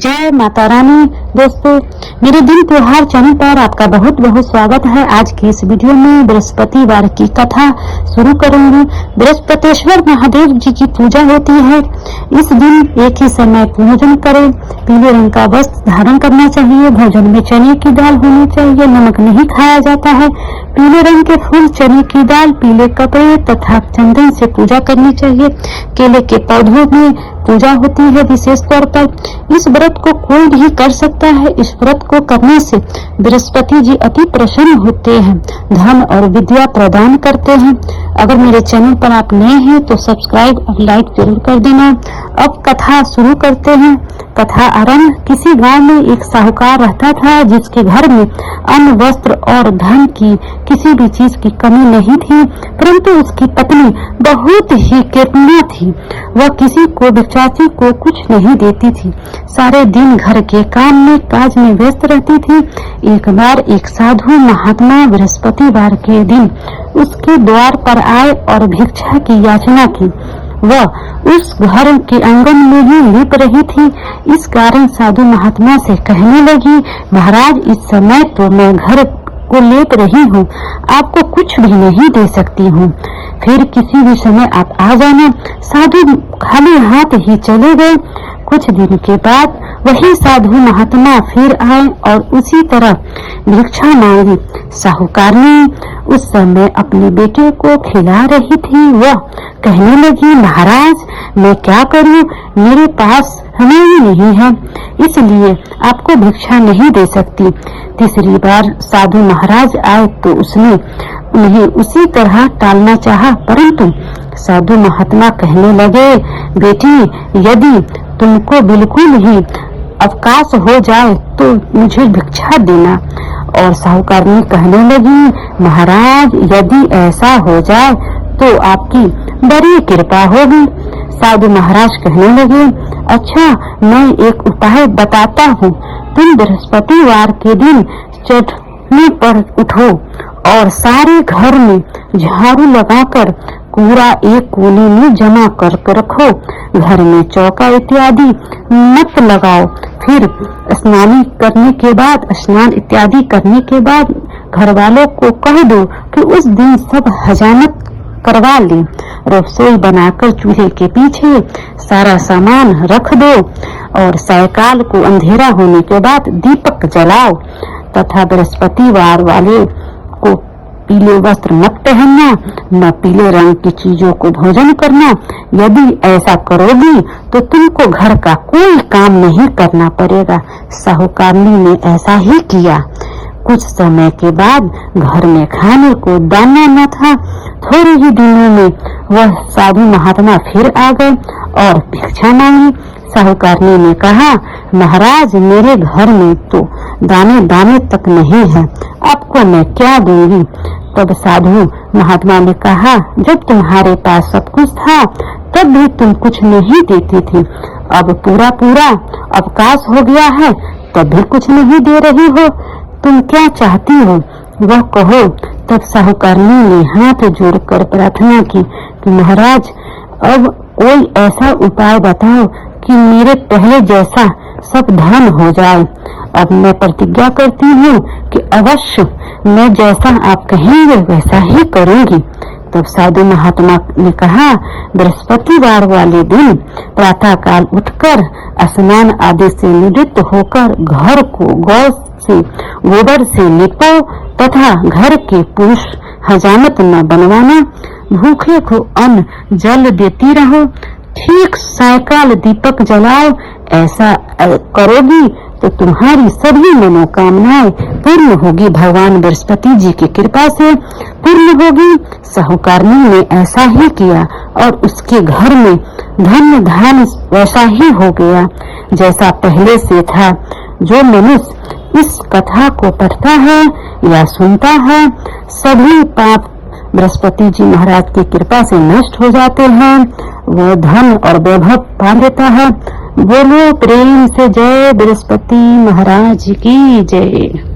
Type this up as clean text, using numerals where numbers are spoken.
जय माता रानी। दोस्तों, मेरे दिन त्योहार चैनल पर आपका बहुत बहुत स्वागत है। आज की इस वीडियो में बृहस्पतिवार की कथा शुरू करूंगी। बृहस्पतिश्वर महादेव जी की पूजा होती है। इस दिन एक ही समय भोजन करें। पीले रंग का वस्त्र धारण करना चाहिए। भोजन में चने की दाल होनी चाहिए। नमक नहीं खाया जाता है। पीले रंग के फूल, चने की दाल, पीले कपड़े तथा चंदन से पूजा करनी चाहिए। केले के पौधों में पूजा होती है विशेष तौर पर। इस व्रत को कोई भी कर सकता है। इस व्रत को करने से बृहस्पति जी अति प्रसन्न होते हैं, धन और विद्या प्रदान करते हैं। अगर मेरे चैनल पर आप नए हैं तो सब्सक्राइब और लाइक जरूर कर देना। अब कथा शुरू करते हैं। कथा आरंभ। किसी गांव में एक साहूकार रहता था जिसके घर में अन्न, वस्त्र और धन की किसी भी चीज की कमी नहीं थी, परंतु उसकी पत्नी बहुत ही कृपणा थी। वह किसी को भिक्षाची को कुछ नहीं देती थी। सारे दिन घर के काम में काज में व्यस्त रहती थी। एक बार एक साधु महात्मा बृहस्पतिवार के दिन उसके द्वार पर आए और भिक्षा की याचना की। वह उस घर के आंगन में ही लिप रही थी। इस कारण साधु महात्मा से कहने लगी, महाराज, इस समय तो मैं घर को लेप रही हूँ, आपको कुछ भी नहीं दे सकती हूँ, फिर किसी भी समय आप आ जाना। साधु खाली हाथ ही चले गए। कुछ दिन के बाद वही साधु महात्मा फिर आए और उसी तरह भिक्षा मांगी। साहूकारनी उस समय अपने बेटे को खिला रही थी। वह कहने लगी, महाराज, मैं क्या करूं, मेरे पास समय ही नहीं है, इसलिए आपको भिक्षा नहीं दे सकती। तीसरी बार साधु महाराज आए तो उसने उन्हें उसी तरह टालना चाहा, परंतु साधु महात्मा कहने लगे, बेटी, यदि तुमको बिल्कुल ही अवकाश हो जाए तो मुझे भिक्षा देना। और साहूकारनी कहने लगी, महाराज, यदि ऐसा हो जाए तो आपकी बड़ी कृपा होगी। साधु महाराज कहने लगे, अच्छा, मैं एक उपाय बताता हूँ। तुम बृहस्पतिवार के दिन चटनी पर उठो और सारे घर में झाड़ू लगाकर कूड़ा एक कोने में जमा कर रखो। घर में चौका इत्यादि मत लगाओ। फिर स्नान इत्यादि करने के बाद घर वालों को कह दो कि उस दिन सब हजामत करवा लें। रसोई बनाकर चूल्हे के पीछे सारा सामान रख दो और सायकाल को अंधेरा होने के बाद दीपक जलाओ तथा बृहस्पतिवार वाले को पीले वस्त्र मत पहनना, न पीले रंग की चीजों को भोजन करना। यदि ऐसा करोगी तो तुमको घर का कोई काम नहीं करना पड़ेगा। साहूकारनी ने ऐसा ही किया। कुछ समय के बाद घर में खाने को दाना न था। थोड़े ही दिनों में वह साधु महात्मा फिर आ गए और भिक्षा मांगी। साहूकारनी ने कहा, महाराज, मेरे घर में तो दाने दाने तक नहीं है, आपको मैं क्या दूंगी। तब साधु महात्मा ने कहा, जब तुम्हारे पास सब कुछ था तब भी तुम कुछ नहीं देती थी, अब पूरा अवकाश हो गया है तब भी कुछ नहीं दे रही हो, तुम क्या चाहती हो वह कहो। तब साहूकारनी ने हाथ जोड़कर प्रार्थना की कि महाराज, अब कोई ऐसा उपाय बताओ कि मेरे पहले जैसा सब धन हो जाए। अब मैं प्रतिज्ञा करती हूँ कि अवश्य मैं जैसा आप कहेंगे वैसा ही करूँगी। तब साधु महात्मा ने कहा, बृहस्पतिवार वाले दिन प्रातः काल उठकर स्नान आदि से निवृत्त होकर घर को गोबर से लिपो तथा घर के पुरुष हजामत न बनवाना। भूखे को अन्न जल देती रहो। ठीक सायकाल दीपक जलाओ। ऐसा करोगी तो तुम्हारी सभी मनोकामनाएं पूर्ण होगी। भगवान बृहस्पति जी की कृपा से पूर्ण होगी। साहूकारनी ने ऐसा ही किया और उसके घर में धन धान वैसा ही हो गया जैसा पहले से था। जो मनुष्य इस कथा को पढ़ता है या सुनता है, सभी पाप बृहस्पति जी महाराज की कृपा से नष्ट हो जाते हैं। वो धन और वैभव पा लेता है। बोलो प्रेम से जय बृहस्पति महाराज की जय।